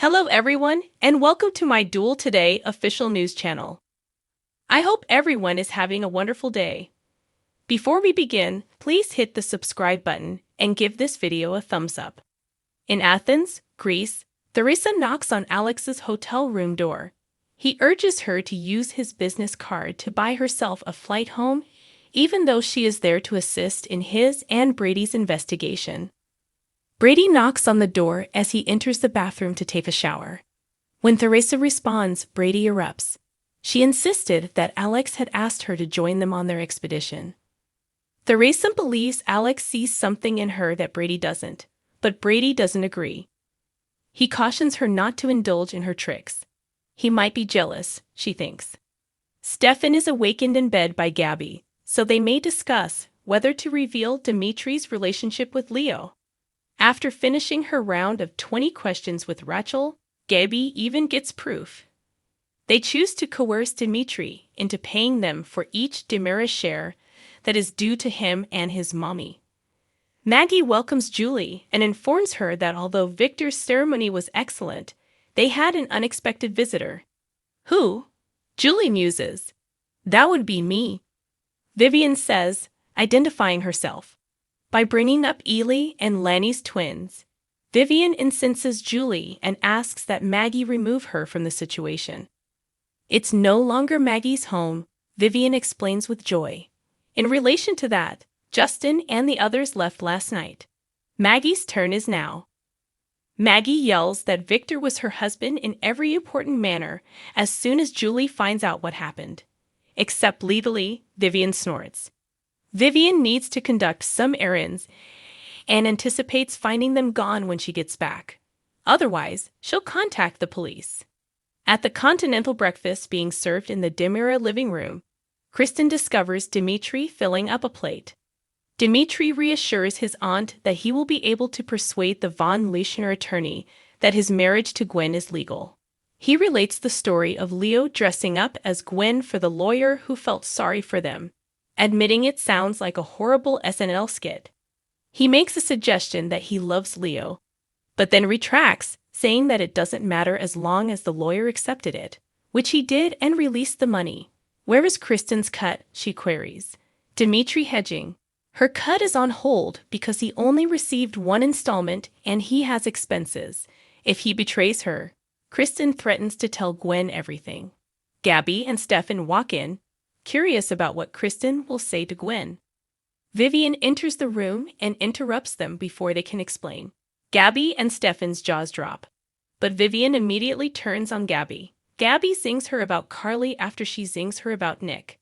Hello everyone, and welcome to my Duel Today official news channel. I hope everyone is having a wonderful day. Before we begin, please hit the subscribe button and give this video a thumbs up. In Athens, Greece, Theresa knocks on Alex's hotel room door. He urges her to use his business card to buy herself a flight home, even though she is there to assist in his and Brady's investigation. Brady knocks on the door as he enters the bathroom to take a shower. When Theresa responds, Brady erupts. She insisted that Alex had asked her to join them on their expedition. Theresa believes Alex sees something in her that Brady doesn't, but Brady doesn't agree. He cautions her not to indulge in her tricks. He might be jealous, she thinks. Stefan is awakened in bed by Gabby, so they may discuss whether to reveal Dimitri's relationship with Leo. After finishing her round of 20 questions with Rachel, Gabby even gets proof. They choose to coerce Dimitri into paying them for each Demira share that is due to him and his mommy. Maggie welcomes Julie and informs her that although Victor's ceremony was excellent, they had an unexpected visitor. Who? Julie muses. That would be me. Vivian says, identifying herself. By bringing up Ely and Lanny's twins, Vivian incenses Julie and asks that Maggie remove her from the situation. It's no longer Maggie's home, Vivian explains with joy. In relation to that, Justin and the others left last night. Maggie's turn is now. Maggie yells that Victor was her husband in every important manner as soon as Julie finds out what happened. Except legally, Vivian snorts. Vivian needs to conduct some errands and anticipates finding them gone when she gets back. Otherwise, she'll contact the police. At the continental breakfast being served in the Demira living room, Kristen discovers Dimitri filling up a plate. Dimitri reassures his aunt that he will be able to persuade the von Leishner attorney that his marriage to Gwen is legal. He relates the story of Leo dressing up as Gwen for the lawyer who felt sorry for them, admitting it sounds like a horrible SNL skit. He makes a suggestion that he loves Leo, but then retracts, saying that it doesn't matter as long as the lawyer accepted it, which he did and released the money. Where is Kristen's cut? She queries. Dimitri hedging. Her cut is on hold because he only received one installment and he has expenses. If he betrays her, Kristen threatens to tell Gwen everything. Gabby and Stefan walk in, curious about what Kristen will say to Gwen. Vivian enters the room and interrupts them before they can explain. Gabby and Stefan's jaws drop. But Vivian immediately turns on Gabby. Gabby zings her about Carly after she zings her about Nick.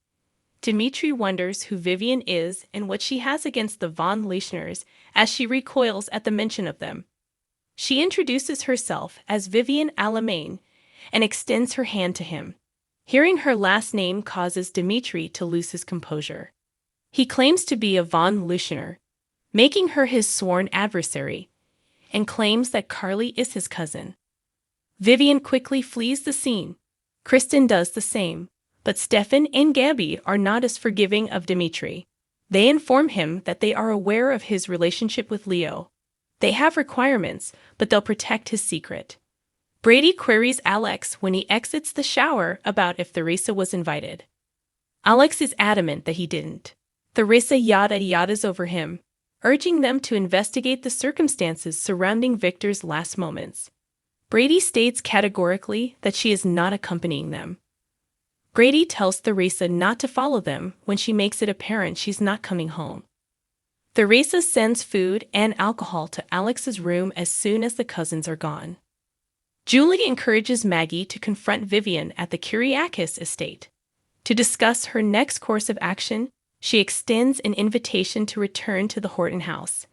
Dimitri wonders who Vivian is and what she has against the von Leichners as she recoils at the mention of them. She introduces herself as Vivian Alamain and extends her hand to him. Hearing her last name causes Dimitri to lose his composure. He claims to be a von Leuschner, making her his sworn adversary, and claims that Carly is his cousin. Vivian quickly flees the scene. Kristen does the same, but Stefan and Gabby are not as forgiving of Dimitri. They inform him that they are aware of his relationship with Leo. They have requirements, but they'll protect his secret. Brady queries Alex when he exits the shower about if Theresa was invited. Alex is adamant that he didn't. Theresa yadas over him, urging them to investigate the circumstances surrounding Victor's last moments. Brady states categorically that she is not accompanying them. Brady tells Theresa not to follow them when she makes it apparent she's not coming home. Theresa sends food and alcohol to Alex's room as soon as the cousins are gone. Julie encourages Maggie to confront Vivian at the Kyriakis estate. To discuss her next course of action, she extends an invitation to return to the Horton house.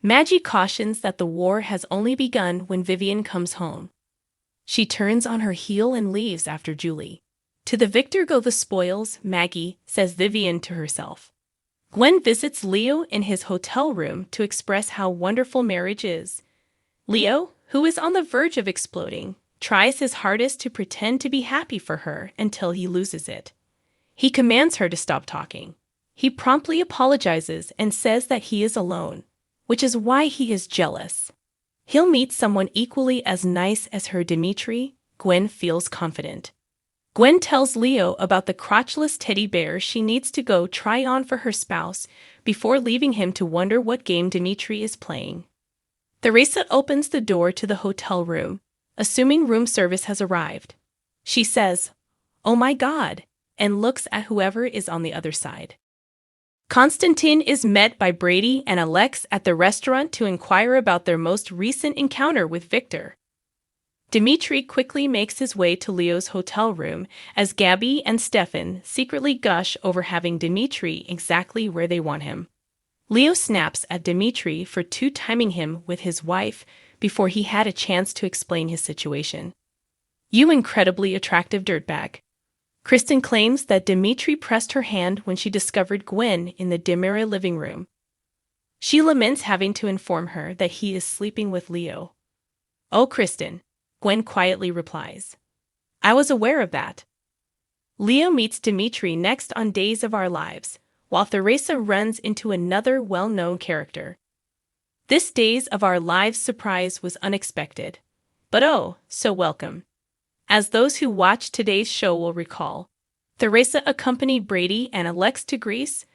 Maggie cautions that the war has only begun when Vivian comes home. She turns on her heel and leaves after Julie. To the victor go the spoils, Maggie, says Vivian to herself. Gwen visits Leo in his hotel room to express how wonderful marriage is. Leo, who is on the verge of exploding, tries his hardest to pretend to be happy for her until he loses it. He commands her to stop talking. He promptly apologizes and says that he is alone, which is why he is jealous. He'll meet someone equally as nice as her. Dimitri, Gwen feels confident. Gwen tells Leo about the crotchless teddy bear she needs to go try on for her spouse before leaving him to wonder what game Dimitri is playing. Theresa opens the door to the hotel room, assuming room service has arrived. She says, "Oh my God," and looks at whoever is on the other side. Konstantin is met by Brady and Alex at the restaurant to inquire about their most recent encounter with Victor. Dimitri quickly makes his way to Leo's hotel room as Gabby and Stefan secretly gush over having Dimitri exactly where they want him. Leo snaps at Dimitri for two-timing him with his wife before he had a chance to explain his situation. "You incredibly attractive dirtbag." Kristen claims that Dimitri pressed her hand when she discovered Gwen in the Demira living room. She laments having to inform her that he is sleeping with Leo. "Oh, Kristen," Gwen quietly replies. "I was aware of that." Leo meets Dimitri next on Days of Our Lives, while Theresa runs into another well-known character. This Days of Our Lives surprise was unexpected, but oh, so welcome. As those who watched today's show will recall, Theresa accompanied Brady and Alex to Greece,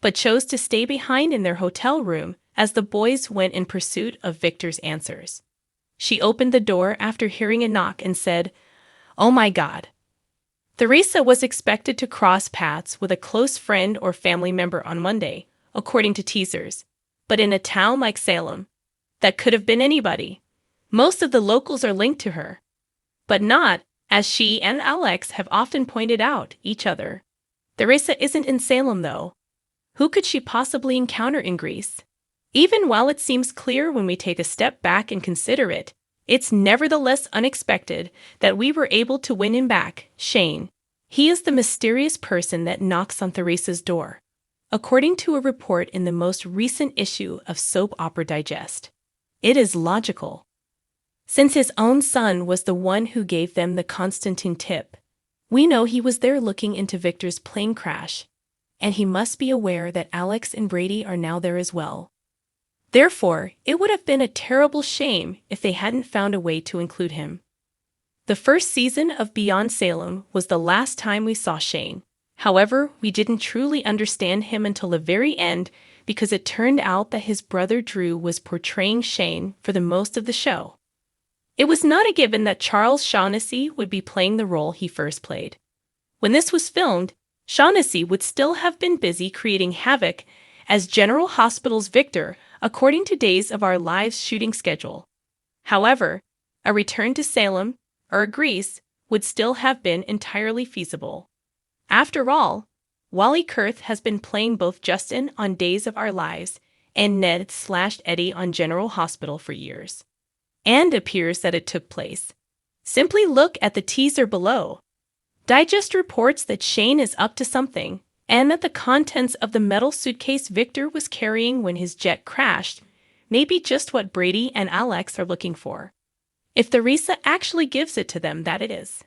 but chose to stay behind in their hotel room as the boys went in pursuit of Victor's answers. She opened the door after hearing a knock and said, "Oh my God." Theresa was expected to cross paths with a close friend or family member on Monday, according to teasers, but in a town like Salem, that could have been anybody. Most of the locals are linked to her, but not, as she and Alex have often pointed out, each other. Theresa isn't in Salem, though. Who could she possibly encounter in Greece? Even while it seems clear when we take a step back and consider it, it's nevertheless unexpected that we were able to win him back, Shane. He is the mysterious person that knocks on Theresa's door, according to a report in the most recent issue of Soap Opera Digest. It is logical, since his own son was the one who gave them the Konstantin tip. We know he was there looking into Victor's plane crash, and he must be aware that Alex and Brady are now there as well. Therefore, it would have been a terrible shame if they hadn't found a way to include him. The first season of Beyond Salem was the last time we saw Shane. However, we didn't truly understand him until the very end because it turned out that his brother Drew was portraying Shane for the most of the show. It was not a given that Charles Shaughnessy would be playing the role he first played. When this was filmed, Shaughnessy would still have been busy creating havoc as General Hospital's Victor, according to Days of Our Lives' shooting schedule. However, a return to Salem, or Greece, would still have been entirely feasible. After all, Wally Kurth has been playing both Justin on Days of Our Lives and Ned/Eddie on General Hospital for years. And appears that it took place. Simply look at the teaser below. Digest reports that Shane is up to something, and that the contents of the metal suitcase Victor was carrying when his jet crashed may be just what Brady and Alex are looking for. If Theresa actually gives it to them, that it is.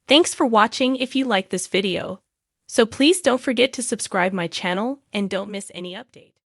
Thanks for watching if you like this video. So please don't forget to subscribe my channel and don't miss any updates.